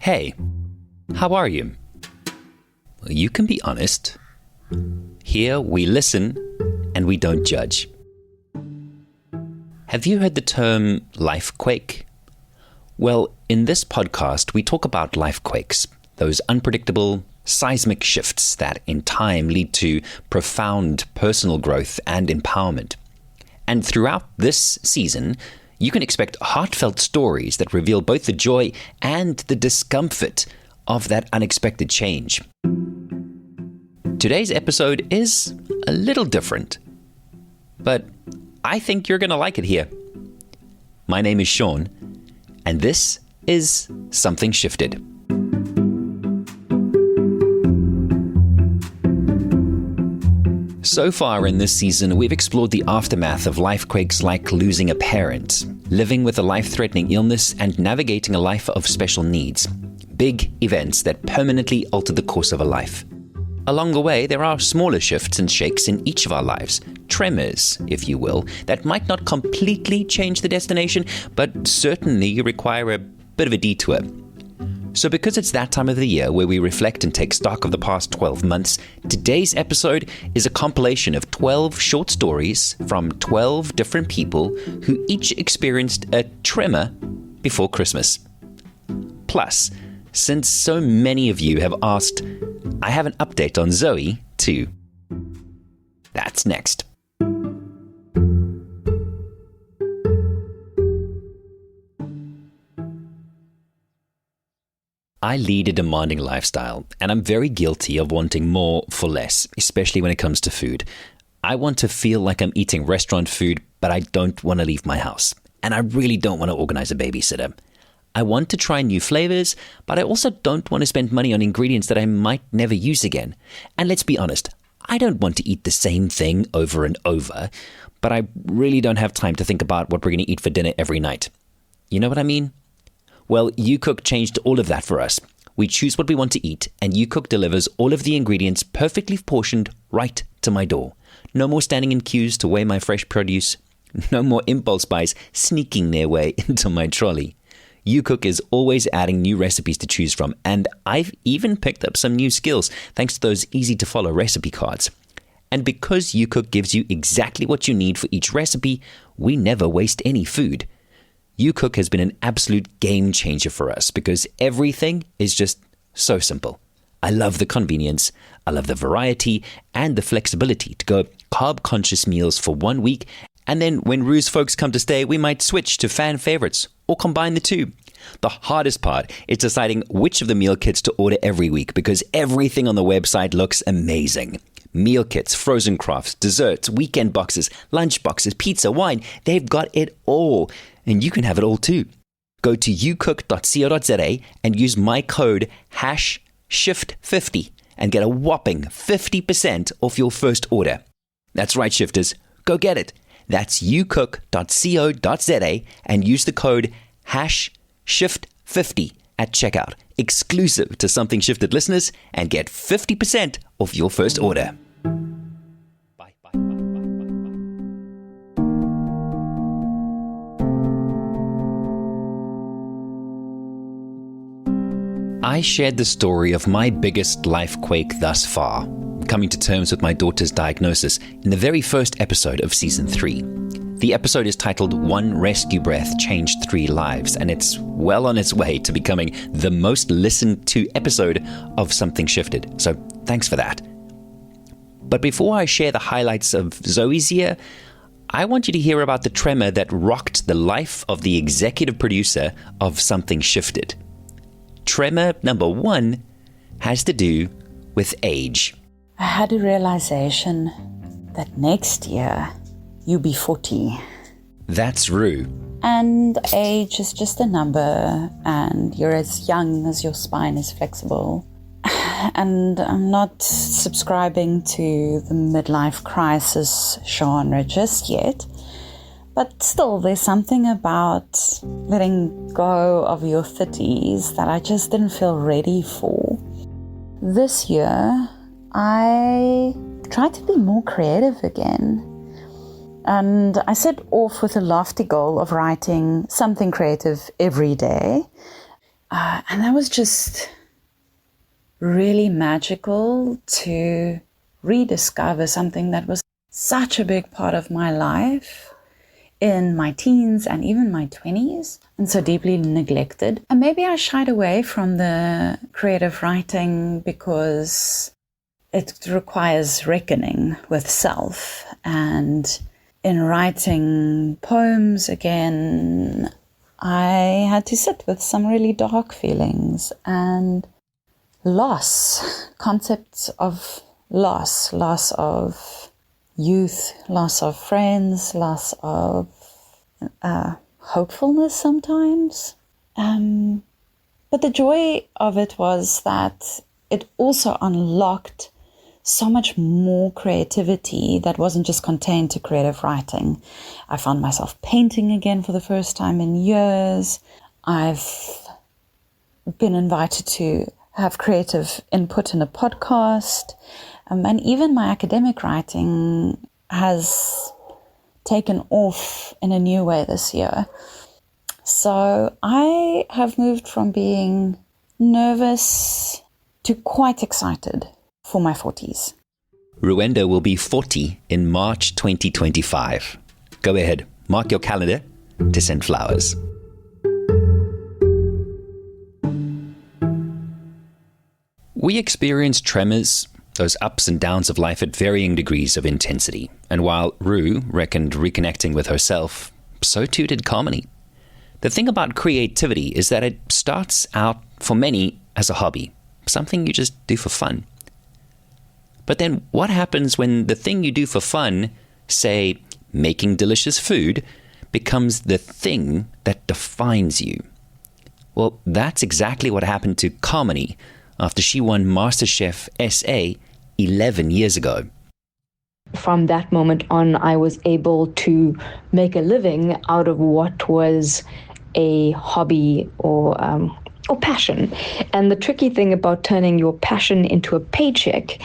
Hey, how are you? You can be honest. Here we listen and we don't judge. Have you heard the term lifequake? Well, in this podcast, we talk about lifequakes, those unpredictable seismic shifts that in time lead to profound personal growth and empowerment. And throughout this season, you can expect heartfelt stories that reveal both the joy and the discomfort of that unexpected change. Today's episode is a little different, but I think you're going to like it here. My name is Shaun, and this is Something Shifted. So far in this season, we've explored the aftermath of lifequakes like losing a parent, living with a life-threatening illness, and navigating a life of special needs. Big events that permanently alter the course of a life. Along the way, there are smaller shifts and shakes in each of our lives, tremors, if you will, that might not completely change the destination, but certainly require a bit of a detour. So because it's that time of the year where we reflect and take stock of the past 12 months, today's episode is a compilation of 12 short stories from 12 different people who each experienced a tremor before Christmas. Plus, since so many of you have asked, I have an update on Zoe too. That's next. I lead a demanding lifestyle, and I'm very guilty of wanting more for less, especially when it comes to food. I want to feel like I'm eating restaurant food, but I don't want to leave my house. And I really don't want to organize a babysitter. I want to try new flavors, but I also don't want to spend money on ingredients that I might never use again. And let's be honest, I don't want to eat the same thing over and over, but I really don't have time to think about what we're going to eat for dinner every night. You know what I mean? Well, UCOOK changed all of that for us. We choose what we want to eat, and UCOOK delivers all of the ingredients perfectly portioned right to my door. No more standing in queues to weigh my fresh produce. No more impulse buys sneaking their way into my trolley. UCOOK is always adding new recipes to choose from, and I've even picked up some new skills thanks to those easy-to-follow recipe cards. And because UCOOK gives you exactly what you need for each recipe, we never waste any food. UCOOK has been an absolute game changer for us because everything is just so simple. I love the convenience, I love the variety, and the flexibility to go carb-conscious meals for 1 week, and then when Rue's folks come to stay, we might switch to fan favorites or combine the two. The hardest part is deciding which of the meal kits to order every week because everything on the website looks amazing. Meal kits, frozen crafts, desserts, weekend boxes, lunch boxes, pizza, wine, they've got it all. And you can have it all too. Go to ucook.co.za and use my code #shift50 and get a whopping 50% off your first order. That's right, shifters. Go get it. That's ucook.co.za and use the code #shift50 at checkout, exclusive to Something Shifted listeners, and get 50% off your first order. I shared the story of my biggest lifequake thus far, coming to terms with my daughter's diagnosis, in the very first episode of Season 3. The episode is titled One Rescue Breath Changed 3 Lives, and it's well on its way to becoming the most listened to episode of Something Shifted, so thanks for that. But before I share the highlights of Zoe's year, I want you to hear about the tremor that rocked the life of the executive producer of Something Shifted. Tremor number 1 has to do with age. I had a realization that next year you'll be 40. That's Rue. And age is just a number, and you're as young as your spine is flexible. And I'm not subscribing to the midlife crisis genre just yet. But still, there's something about letting go of your 30s that I just didn't feel ready for. This year, I tried to be more creative again. And I set off with a lofty goal of writing something creative every day. And that was just really magical to rediscover something that was such a big part of my life in my teens and even my 20s, and so deeply neglected. And maybe I shied away from the creative writing because it requires reckoning with self. And in writing poems again, I had to sit with some really dark feelings and loss, concepts of loss of youth, loss of friends, loss of hopefulness sometimes. But the joy of it was that it also unlocked so much more creativity that wasn't just contained to creative writing. I found myself painting again for the first time in years. I've been invited to have creative input in a podcast. And even my academic writing has taken off in a new way this year. So I have moved from being nervous to quite excited for my 40s. Ruenda will be 40 in March 2025. Go ahead, mark your calendar to send flowers. We experience tremors, those ups and downs of life at varying degrees of intensity. And while Ru reckoned reconnecting with herself, so too did Kamini. The thing about creativity is that it starts out, for many, as a hobby, something you just do for fun. But then what happens when the thing you do for fun, say, making delicious food, becomes the thing that defines you? Well, that's exactly what happened to Kamini after she won MasterChef SA 11 years ago. From that moment on, I was able to make a living out of what was a hobby or passion. And the tricky thing about turning your passion into a paycheck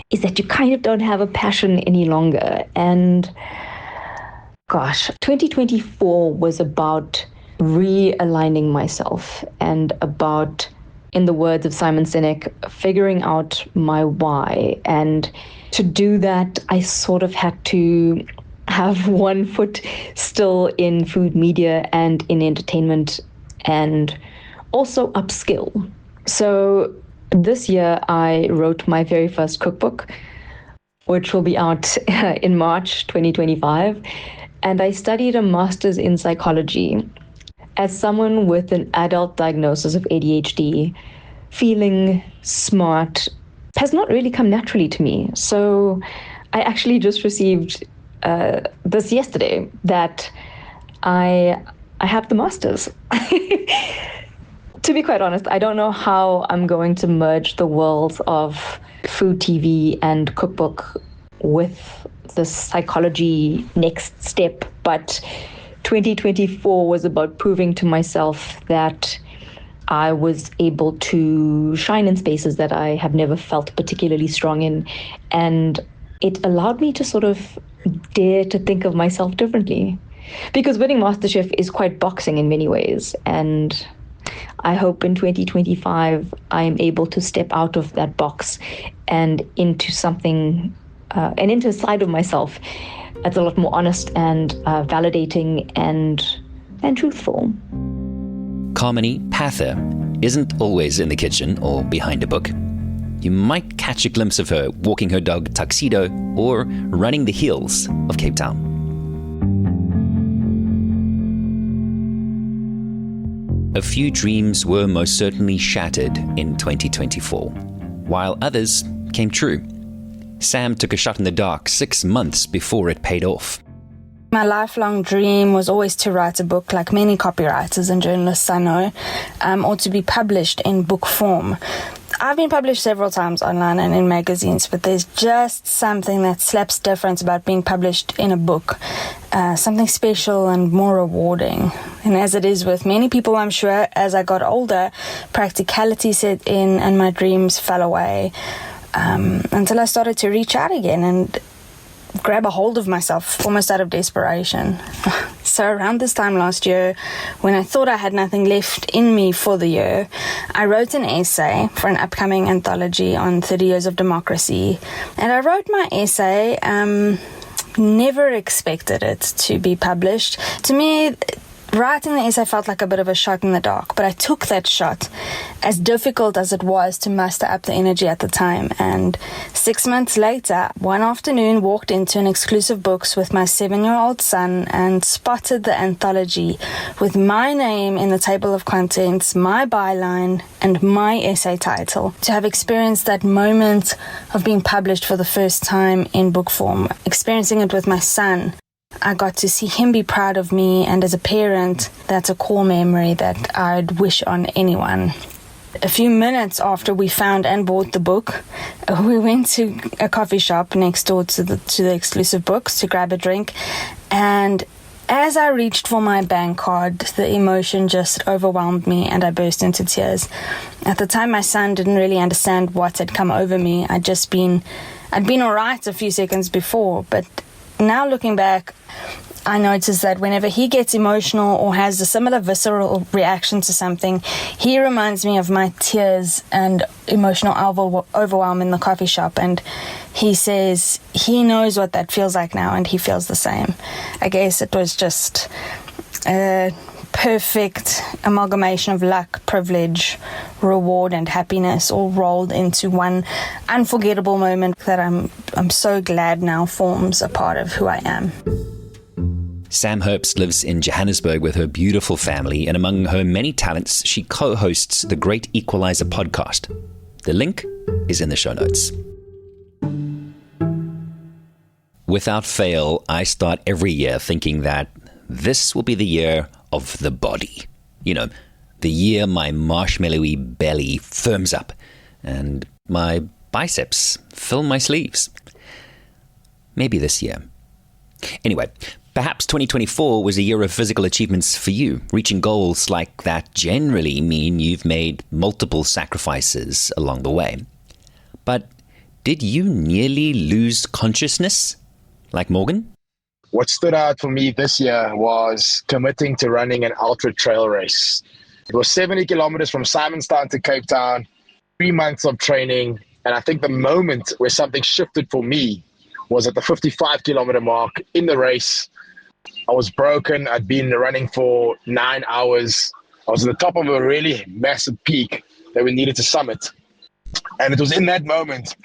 is that you kind of don't have a passion any longer. And gosh, 2024 was about realigning myself and about, in the words of Simon Sinek, figuring out my why. And to do that, I sort of had to have one foot still in food media and in entertainment and also upskill. So this year I wrote my very first cookbook, which will be out in March 2025. And I studied a master's in psychology. As someone with an adult diagnosis of ADHD, feeling smart has not really come naturally to me. So I actually just received this yesterday that I have the master's. To be quite honest, I don't know how I'm going to merge the worlds of food TV and cookbook with the psychology next step, but 2024 was about proving to myself that I was able to shine in spaces that I have never felt particularly strong in. And it allowed me to sort of dare to think of myself differently. Because winning MasterChef is quite boxing in many ways. And I hope in 2025 I am able to step out of that box and into something, and into a side of myself that's a lot more honest and validating and truthful. Kamini Pather isn't always in the kitchen or behind a book. You might catch a glimpse of her walking her dog Tuxedo or running the hills of Cape Town. A few dreams were most certainly shattered in 2024, while others came true. Sam took a shot in the dark 6 months before it paid off. My lifelong dream was always to write a book, like many copywriters and journalists I know, or to be published in book form. I've been published several times online and in magazines, but there's just something that slaps difference about being published in a book, something special and more rewarding. And as it is with many people, I'm sure, as I got older, practicality set in and my dreams fell away, until I started to reach out again and grab a hold of myself almost out of desperation. So around this time last year, when I thought I had nothing left in me for the year, I wrote an essay for an upcoming anthology on 30 years of democracy. And I wrote my essay, never expected it to be published. To me, writing the essay felt like a bit of a shot in the dark, but I took that shot, as difficult as it was to muster up the energy at the time. And 6 months later, one afternoon, walked into an exclusive books with my 7-year-old son and spotted the anthology with my name in the table of contents, my byline, and my essay title. To have experienced that moment of being published for the first time in book form, experiencing it with my son, I got to see him be proud of me, and as a parent, that's a core memory that I'd wish on anyone. A few minutes after we found and bought the book, we went to a coffee shop next door to the exclusive books to grab a drink, and as I reached for my bank card, the emotion just overwhelmed me and I burst into tears. At the time, my son didn't really understand what had come over me. I'd been all right a few seconds before, but now looking back, I notice that whenever he gets emotional or has a similar visceral reaction to something, he reminds me of my tears and emotional overwhelm in the coffee shop, and he says he knows what that feels like now and he feels the same. I guess it was just a perfect amalgamation of luck, privilege, reward and happiness all rolled into one unforgettable moment that I'm so glad now forms a part of who I am. Sam Herbst lives in Johannesburg with her beautiful family, and among her many talents, she co-hosts the Great Equalizer podcast. The link is in the show notes. Without fail, I start every year thinking that this will be the year of the body. You know, the year my marshmallowy belly firms up and my biceps fill my sleeves. Maybe this year. Anyway, perhaps 2024 was a year of physical achievements for you. Reaching goals like that generally mean you've made multiple sacrifices along the way. But did you nearly lose consciousness, like Morgan? What stood out for me this year was committing to running an ultra trail race. It was 70 kilometers from Symons to Cape Town, 3 months of training. And I think the moment where something shifted for me was at the 55 kilometer mark in the race. I was broken. I'd been running for 9 hours. I was at the top of a really massive peak that we needed to summit. And it was in that moment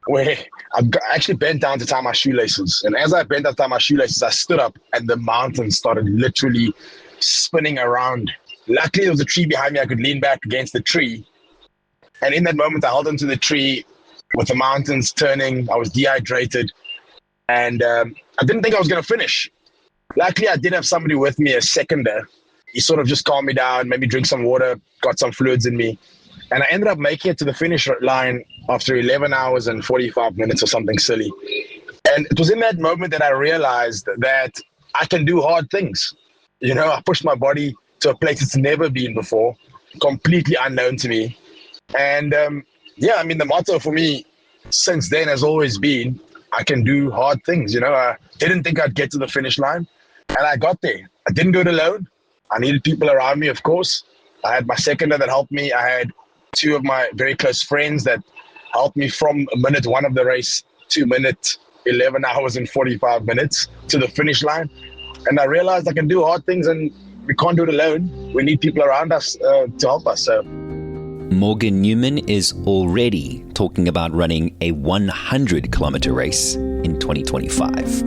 where I actually bent down to tie my shoelaces. And as I bent down to tie my shoelaces, I stood up and the mountain started literally spinning around. Luckily, there was a tree behind me. I could lean back against the tree. And in that moment, I held onto the tree with the mountains turning. I was dehydrated. And I didn't think I was going to finish. Luckily, I did have somebody with me, a seconder. He sort of just calmed me down, made me drink some water, got some fluids in me. And I ended up making it to the finish line after 11 hours and 45 minutes or something silly. And it was in that moment that I realized that I can do hard things. You know, I pushed my body to a place it's never been before, completely unknown to me. And the motto for me since then has always been, I can do hard things. You know, I didn't think I'd get to the finish line, and I got there. I didn't do it alone. I needed people around me, of course. I had my seconder that helped me. I had 2 of my very close friends that helped me from minute 1 of the race to minute 11 hours and 45 minutes to the finish line. And I realized I can do hard things, and we can't do it alone. We need people around us to help us. So Morgan Newman is already talking about running a 100-kilometer race in 2025.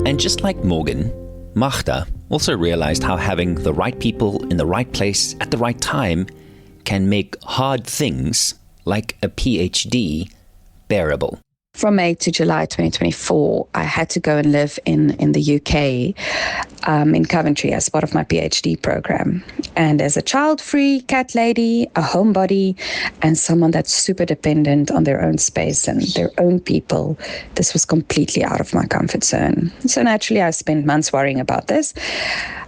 And just like Morgan, Magda also realized how having the right people in the right place at the right time can make hard things, like a PhD, bearable. From May to July 2024, I had to go and live in the UK, in Coventry, as part of my PhD program. And as a child-free cat lady, a homebody, and someone that's super dependent on their own space and their own people, this was completely out of my comfort zone. So naturally, I spent months worrying about this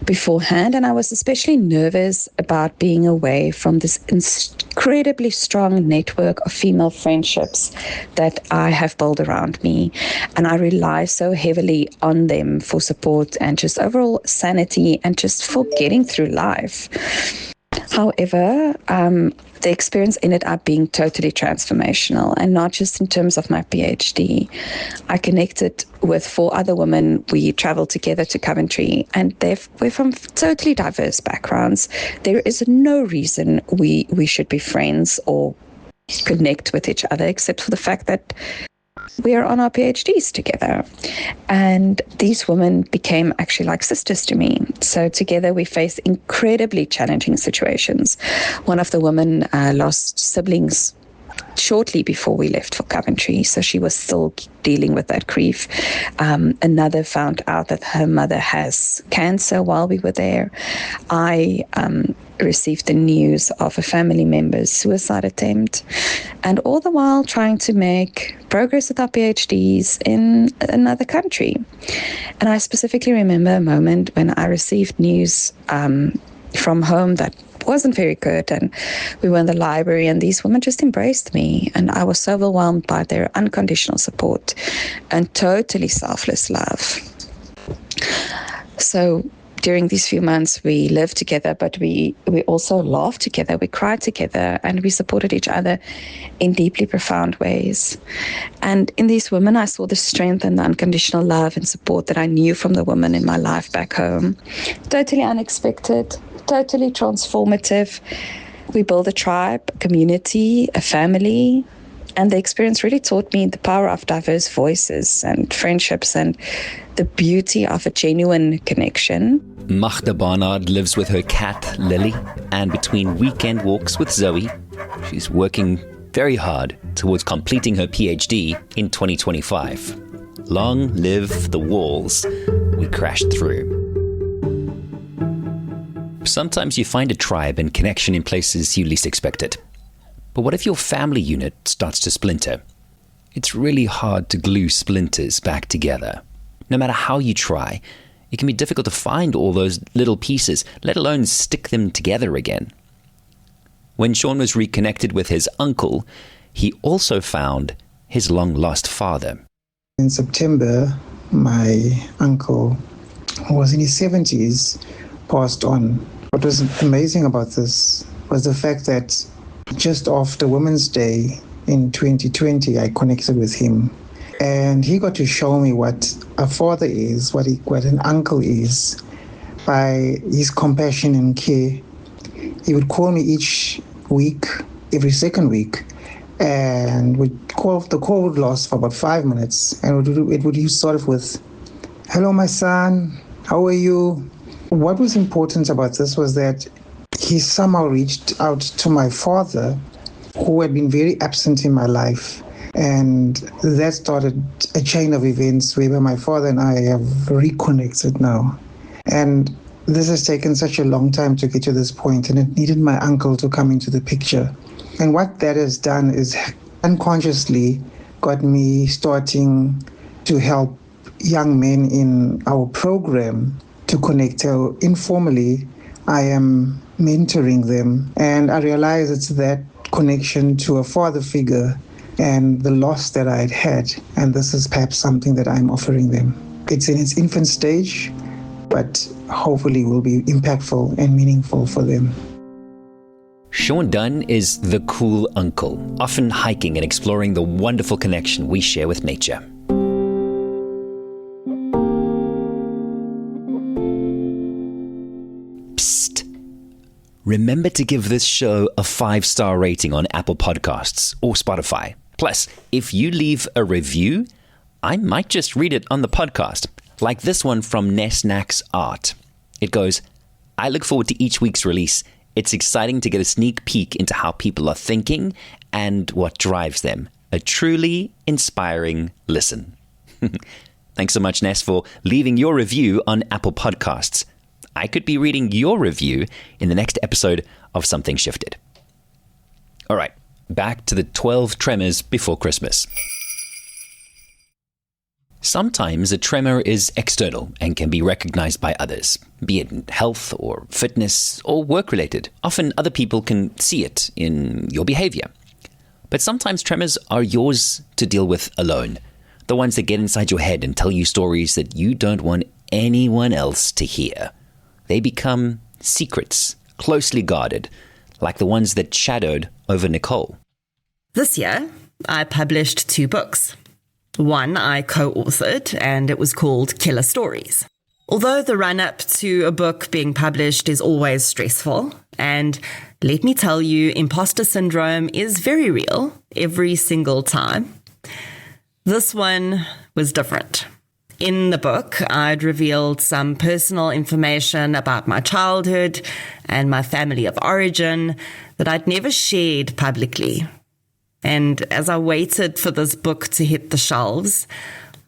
beforehand, and I was especially nervous about being away from this incredibly strong network of female friendships that I have build around me. And I rely so heavily on them for support and just overall sanity and just for getting through life. However, the experience ended up being totally transformational, and not just in terms of my PhD. I connected with 4 other women. We traveled together to Coventry, and we're from totally diverse backgrounds. There is no reason we should be friends or connect with each other, except for the fact that we are on our PhDs together. And these women became actually like sisters to me. So together we faced incredibly challenging situations. One of the women lost siblings shortly before we left for Coventry, so she was still dealing with that grief. Another found out that her mother has cancer while we were there. I received the news of a family member's suicide attempt, and all the while trying to make progress with our PhDs in another country. And I specifically remember a moment when I received news from home that wasn't very good, and we were in the library, and these women just embraced me, and I was so overwhelmed by their unconditional support and totally selfless love. So during these few months, we lived together, but we also laughed together, we cried together, and we supported each other in deeply profound ways. And in these women, I saw the strength and the unconditional love and support that I knew from the women in my life back home. Totally unexpected, totally transformative. We built a tribe, a community, a family, and the experience really taught me the power of diverse voices and friendships and the beauty of a genuine connection. Magda Barnard lives with her cat, Lily, and between weekend walks with Zoe, she's working very hard towards completing her PhD in 2025. Long live the walls we crashed through. Sometimes you find a tribe and connection in places you least expect it. But what if your family unit starts to splinter? It's really hard to glue splinters back together. No matter how you try, it can be difficult to find all those little pieces, let alone stick them together again. When Shaun was reconnected with his uncle, he also found his long-lost father. In September, my uncle, who was in his 70s, passed on. What was amazing about this was the fact that just after Women's Day in 2020, I connected with him. And he got to show me what a father is, what an uncle is, by his compassion and care. He would call me each week, every second week, and the call would last for about 5 minutes, and it would start off with, "Hello, my son, how are you?" What was important about this was that he somehow reached out to my father, who had been very absent in my life. And that started a chain of events where my father and I have reconnected now. And this has taken such a long time to get to this point, and it needed my uncle to come into the picture. And what that has done is unconsciously got me starting to help young men in our program to connect. So informally, I am mentoring them, and I realize it's that connection to a father figure and the loss that I had had, and this is perhaps something that I'm offering them. It's in its infant stage, but hopefully will be impactful and meaningful for them. Shaun Dunn is the cool uncle, often hiking and exploring the wonderful connection we share with nature. Psst. Remember to give this show a 5-star rating on Apple Podcasts or Spotify. Plus, if you leave a review, I might just read it on the podcast, like this one from Nesnack's Art. It goes, "I look forward to each week's release. It's exciting to get a sneak peek into how people are thinking and what drives them. A truly inspiring listen." Thanks so much, Ness, for leaving your review on Apple Podcasts. I could be reading your review in the next episode of Something Shifted. All right, back to the 12 tremors before Christmas. Sometimes a tremor is external and can be recognized by others, be it in health or fitness or work-related. Often other people can see it in your behavior. But sometimes tremors are yours to deal with alone. The ones that get inside your head and tell you stories that you don't want anyone else to hear. They become secrets, closely guarded, like the ones that shadowed over Nicole. This year, I published 2 books. One I co-authored, and it was called Killer Stories. Although the run-up to a book being published is always stressful, and let me tell you, imposter syndrome is very real every single time, this one was different. In the book, I'd revealed some personal information about my childhood and my family of origin that I'd never shared publicly. And as I waited for this book to hit the shelves,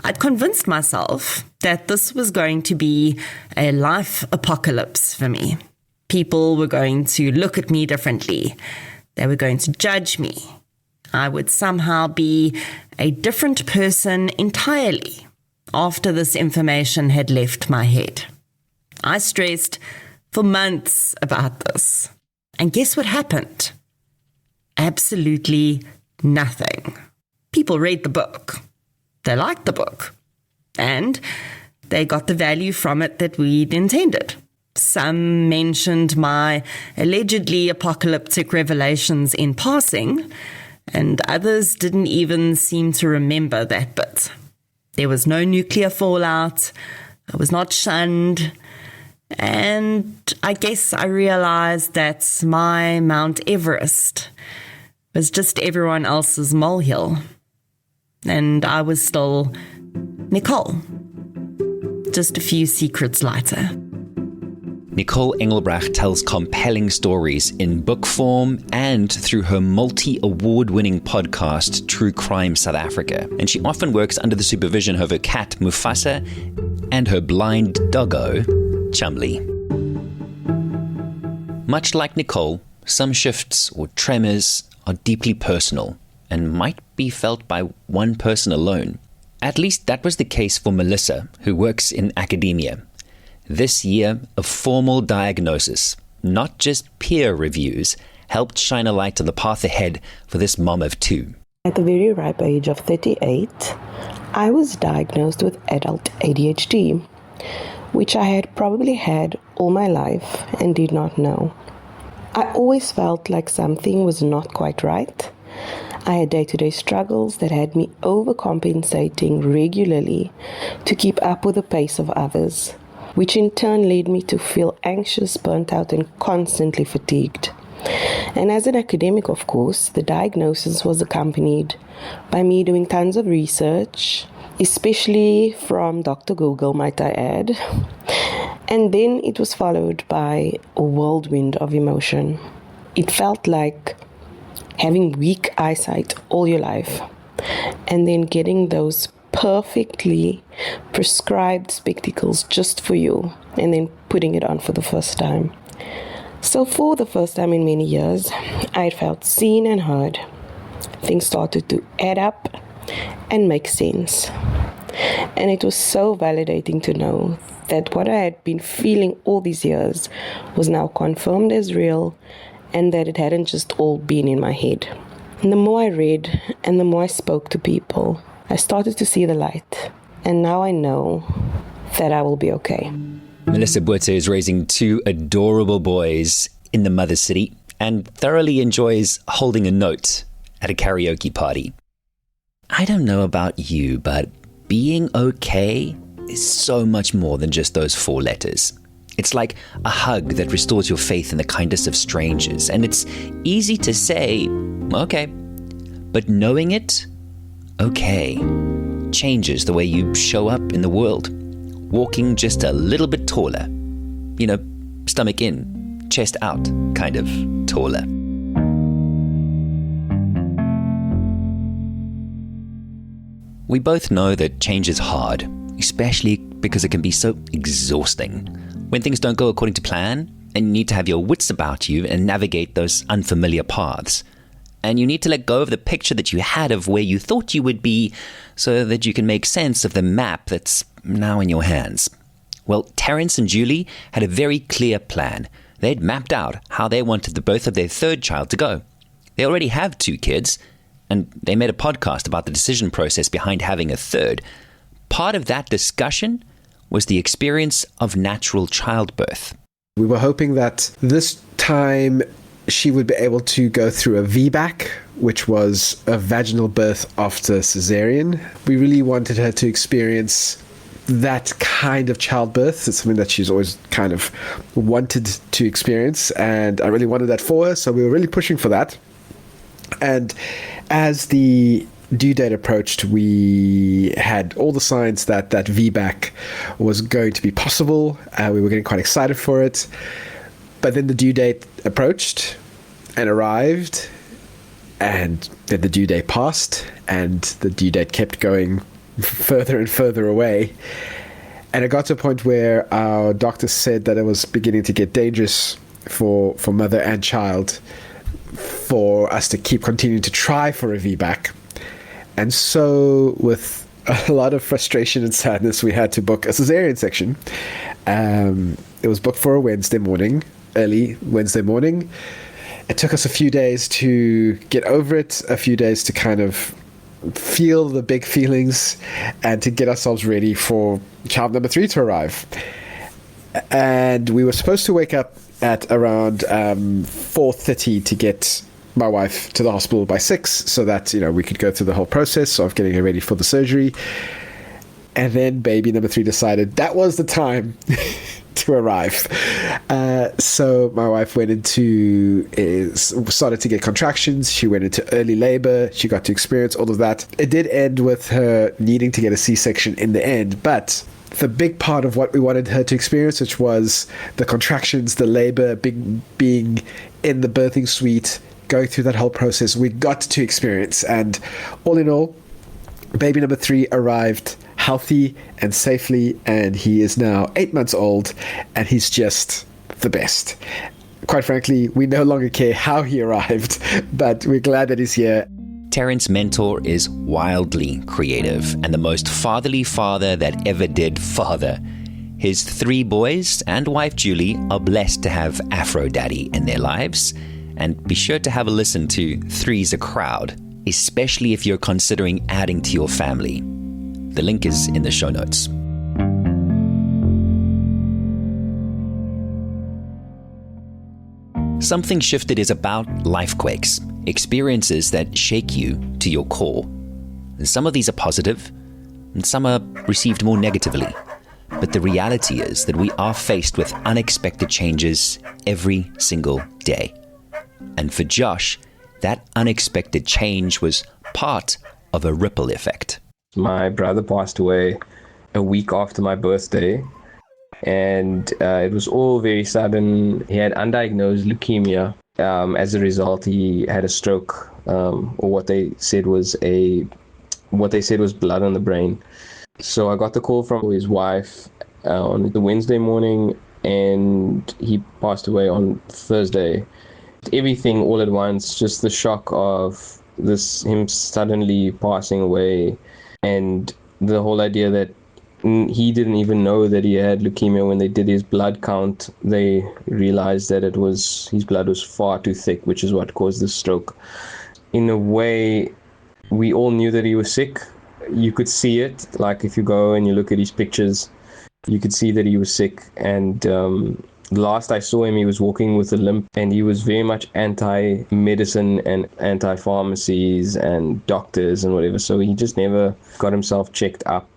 I'd convinced myself that this was going to be a life apocalypse for me. People were going to look at me differently. They were going to judge me. I would somehow be a different person entirely after this information had left my head. I stressed for months about this. And guess what happened? Absolutely nothing. People read the book. They liked the book. And they got the value from it that we'd intended. Some mentioned my allegedly apocalyptic revelations in passing, and others didn't even seem to remember that bit. There was no nuclear fallout. I was not shunned. And I guess I realized that my Mount Everest was just everyone else's molehill. And I was still Nicole. Just a few secrets lighter. Nicole Engelbrecht tells compelling stories in book form and through her multi-award-winning podcast, True Crime South Africa. And she often works under the supervision of her cat, Mufasa, and her blind doggo, Chumley. Much like Nicole, some shifts or tremors are deeply personal and might be felt by one person alone. At least that was the case for Melissa, who works in academia. This year, a formal diagnosis, not just peer reviews, helped shine a light on the path ahead for this mom of 2. At the very ripe age of 38, I was diagnosed with adult ADHD, which I had probably had all my life and did not know. I always felt like something was not quite right. I had day-to-day struggles that had me overcompensating regularly to keep up with the pace of others, which in turn led me to feel anxious, burnt out, and constantly fatigued. And as an academic, of course, the diagnosis was accompanied by me doing tons of research, especially from Dr. Google, might I add. And then it was followed by a whirlwind of emotion. It felt like having weak eyesight all your life, and then getting those perfectly prescribed spectacles just for you, and then putting it on for the first time. So for the first time in many years, I felt seen and heard. Things started to add up and make sense. And it was so validating to know that what I had been feeling all these years was now confirmed as real, and that it hadn't just all been in my head. And the more I read and the more I spoke to people, I started to see the light, and now I know that I will be okay. Melissa Botha is raising 2 adorable boys in the mother city and thoroughly enjoys holding a note at a karaoke party. I don't know about you, but being okay is so much more than just those 4 letters. It's like a hug that restores your faith in the kindness of strangers, and it's easy to say, okay, but knowing it, okay, changes the way you show up in the world. Walking just a little bit taller. You know, stomach in, chest out, kind of taller. We both know that change is hard, especially because it can be so exhausting. When things don't go according to plan, and you need to have your wits about you and navigate those unfamiliar paths. And you need to let go of the picture that you had of where you thought you would be so that you can make sense of the map that's now in your hands. Well, Terence and Julie had a very clear plan. They'd mapped out how they wanted the birth of their 3rd child to go. They already have 2 kids, and they made a podcast about the decision process behind having a third. Part of that discussion was the experience of natural childbirth. We were hoping that this time she would be able to go through a VBAC, which was a vaginal birth after cesarean. We really wanted her to experience that kind of childbirth. It's something that she's always kind of wanted to experience, and I really wanted that for her, so we were really pushing for that. And as the due date approached, we had all the signs that that VBAC was going to be possible. We were getting quite excited for it. But then the due date approached and arrived, and then the due date passed, and the due date kept going further and further away. And it got to a point where our doctor said that it was beginning to get dangerous for mother and child for us to keep continuing to try for a VBAC. And so with a lot of frustration and sadness, we had to book a cesarean section. It was booked for a Wednesday morning, early Wednesday morning. It took us a few days to get over it, a few days to kind of feel the big feelings and to get ourselves ready for child number 3 to arrive. And we were supposed to wake up at around 4:30 to get my wife to the hospital by 6, so that, you know, we could go through the whole process of getting her ready for the surgery. And then baby number 3 decided that was the time to arrive. So my wife started to get contractions. She went into early labor. She got to experience all of that. It did end with her needing to get a C-section in the end, but the big part of what we wanted her to experience, which was the contractions, the labor, being in the birthing suite, going through that whole process, we got to experience. And all in all, baby number 3 arrived healthy and safely, and he is now 8 months old, and he's just the best. Quite frankly, we no longer care how he arrived, but we're glad that he's here. Terence Mentor is wildly creative and the most fatherly father that ever did father. His 3 boys and wife Julie are blessed to have Afro Daddy in their lives. And be sure to have a listen to Three's a Crowd, especially if you're considering adding to your family. The link is in the show notes. Something Shifted is about lifequakes, experiences that shake you to your core. And some of these are positive, and some are received more negatively. But the reality is that we are faced with unexpected changes every single day. And for Josh, that unexpected change was part of a ripple effect. My brother passed away a week after my birthday, and it was all very sudden. He had undiagnosed leukemia. As a result, he had a stroke, or what they said was blood on the brain. So I got the call from his wife on the Wednesday morning, and he passed away on Thursday. Everything all at once, just the shock of him suddenly passing away, and the whole idea that he didn't even know that he had leukemia. When they did his blood count, they realized that his blood was far too thick, which is what caused the stroke. In a way, we all knew that he was sick. You could see it, like if you go and you look at his pictures, you could see that he was sick. And last I saw him, he was walking with a limp, and he was very much anti-medicine and anti-pharmacies and doctors and whatever. So he just never got himself checked up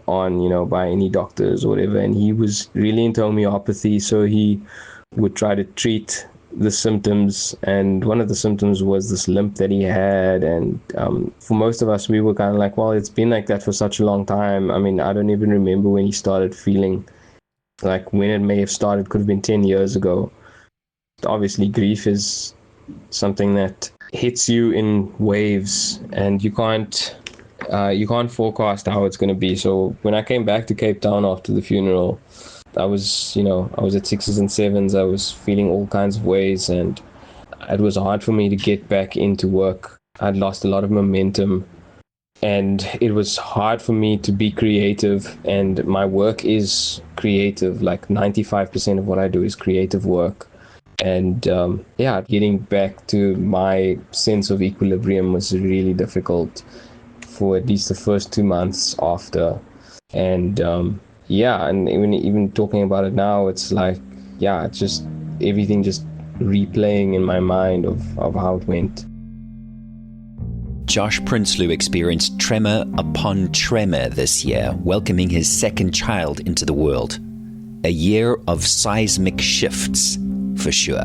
on, by any doctors or whatever. And he was really into homeopathy, so he would try to treat the symptoms. And one of the symptoms was this limp that he had. And for most of us, we were kind of like, well, it's been like that for such a long time. I mean, I don't even remember when he started feeling. Like when it may have started could have been 10 years ago. Obviously, grief is something that hits you in waves, and you can't forecast how it's going to be. So when I came back to Cape Town after the funeral, I was at 6s and 7s. I was feeling all kinds of ways, and it was hard for me to get back into work. I'd lost a lot of momentum. And it was hard for me to be creative, and my work is creative. Like 95% of what I do is creative work. And getting back to my sense of equilibrium was really difficult for at least the first 2 months after. And and even talking about it now, it's like, it's just everything just replaying in my mind of how it went. Josh Prinsloo experienced tremor upon tremor this year, welcoming his second child into the world. A year of seismic shifts, for sure.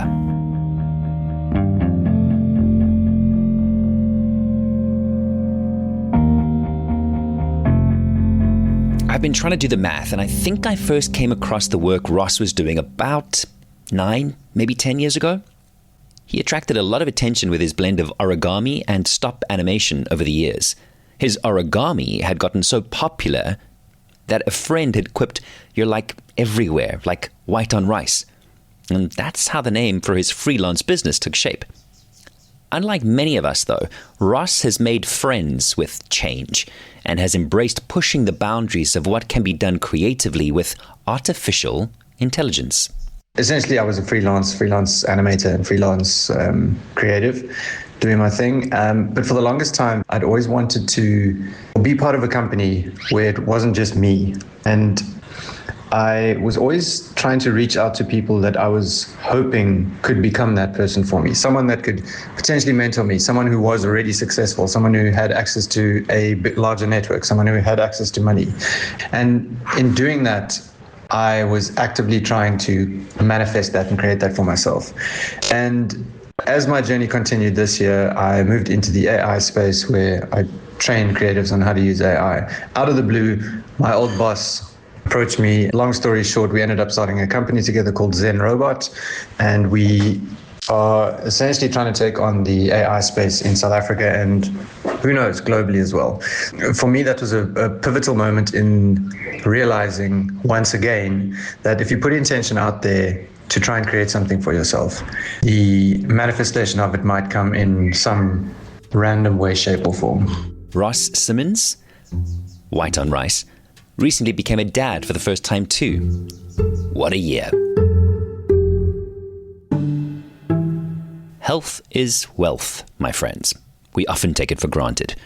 I've been trying to do the math, and I think I first came across the work Ross was doing about 9, maybe 10 years ago. He attracted a lot of attention with his blend of origami and stop animation over the years. His origami had gotten so popular that a friend had quipped, "You're like everywhere, like white on rice." And that's how the name for his freelance business took shape. Unlike many of us, though, Ross has made friends with change and has embraced pushing the boundaries of what can be done creatively with artificial intelligence. Essentially, I was a freelance animator and freelance creative, doing my thing. But for the longest time, I'd always wanted to be part of a company where it wasn't just me. And I was always trying to reach out to people that I was hoping could become that person for me, someone that could potentially mentor me, someone who was already successful, someone who had access to a bit larger network, someone who had access to money. And in doing that, I was actively trying to manifest that and create that for myself. And as my journey continued this year, I moved into the AI space where I train creatives on how to use AI. Out of the blue, my old boss approached me. Long story short, we ended up starting a company together called Zen Robot, and we are essentially trying to take on the AI space in South Africa and who knows, globally as well. For me, that was a pivotal moment in realizing once again that if you put intention out there to try and create something for yourself, the manifestation of it might come in some random way, shape or form. Ross Symons, white on rice, recently became a dad for the first time too. What a year. Health is wealth, my friends. We often take it for granted.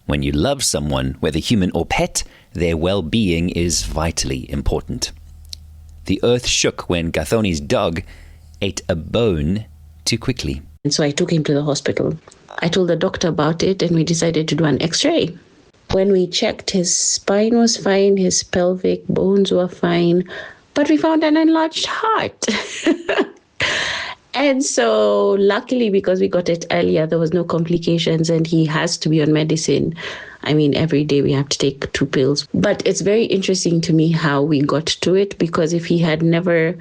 When you love someone, whether human or pet, their well-being is vitally important. The earth shook when Gathoni's dog ate a bone too quickly. And so I took him to the hospital. I told the doctor about it and we decided to do an x-ray. When we checked, his spine was fine, his pelvic bones were fine, but we found an enlarged heart. And so luckily, because we got it earlier, there was no complications and he has to be on medicine. I mean, every day we have to take 2 pills. But it's very interesting to me how we got to it, because if he had never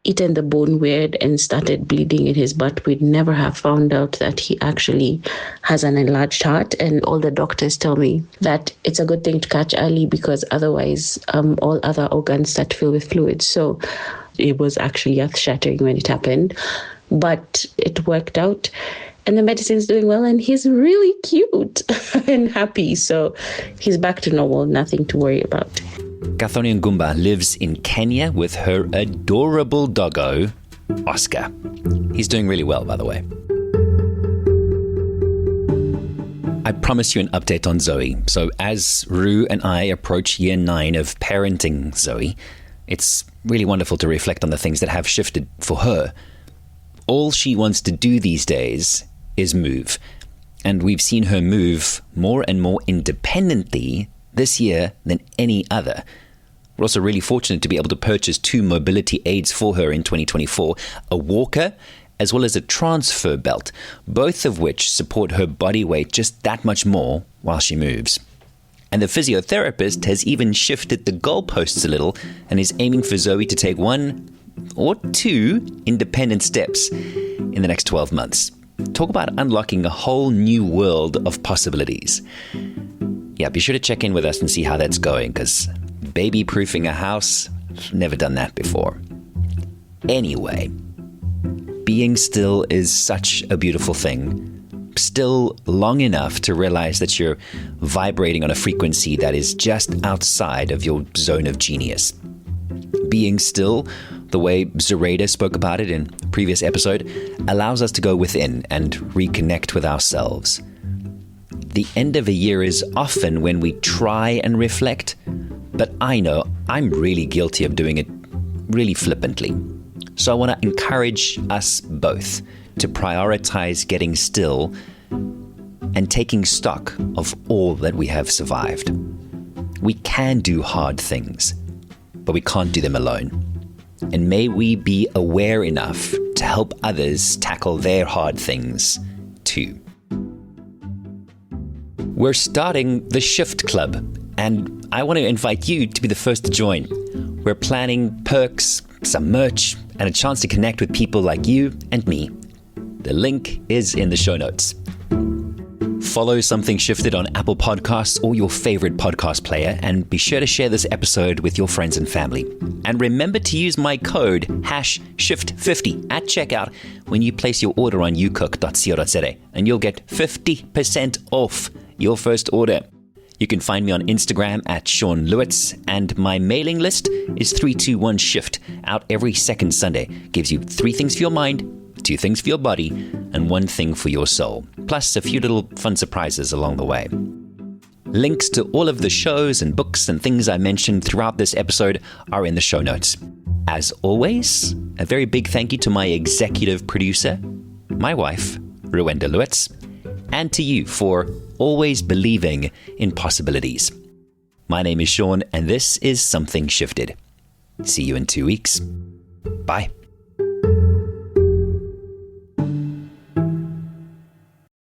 eaten the bone weird and started bleeding in his butt, we'd never have found out that he actually has an enlarged heart. And all the doctors tell me that it's a good thing to catch early, because otherwise all other organs start to fill with fluids. So it was actually earth-shattering when it happened, but it worked out. And the medicine's doing well, and he's really cute and happy. So he's back to normal, nothing to worry about. Gathoni Ngumba lives in Kenya with her adorable doggo, Oscar. He's doing really well, by the way. I promised you an update on Zoe. So as Rue and I approach year 9 of parenting Zoe, it's really wonderful to reflect on the things that have shifted for her. All she wants to do these days is move. And we've seen her move more and more independently this year than any other. We're also really fortunate to be able to purchase 2 mobility aids for her in 2024, a walker as well as a transfer belt, both of which support her body weight just that much more while she moves. And the physiotherapist has even shifted the goalposts a little and is aiming for Zoe to take 1 or 2 independent steps in the next 12 months. Talk about unlocking a whole new world of possibilities. Yeah, be sure to check in with us and see how that's going, because baby-proofing a house, never done that before. Anyway, being still is such a beautiful thing. Still long enough to realize that you're vibrating on a frequency that is just outside of your zone of genius. Being still the way Zoraida spoke about it in a previous episode, allows us to go within and reconnect with ourselves. The end of a year is often when we try and reflect, but I know I'm really guilty of doing it really flippantly. So I want to encourage us both to prioritize getting still and taking stock of all that we have survived. We can do hard things, but we can't do them alone. And may we be aware enough to help others tackle their hard things too. We're starting the Shift Club, and I want to invite you to be the first to join. We're planning perks, some merch, and a chance to connect with people like you and me. The link is in the show notes. Follow Something Shifted on Apple Podcasts or your favorite podcast player, and be sure to share this episode with your friends and family. And remember to use my code #SHIFT50 at checkout when you place your order on UCOOK.co.za, and you'll get 50% off your first order. You can find me on Instagram at Shaun Loots, and my mailing list is 321 Shift, out every second Sunday. Gives you 3 things for your mind, 2 things for your body, and 1 thing for your soul, plus a few little fun surprises along the way. Links to all of the shows and books and things I mentioned throughout this episode are in the show notes. As always, a very big thank you to my executive producer, my wife, Ruenda Loots, and to you for always believing in possibilities. My name is Shaun, and this is Something Shifted. See you in 2 weeks. Bye.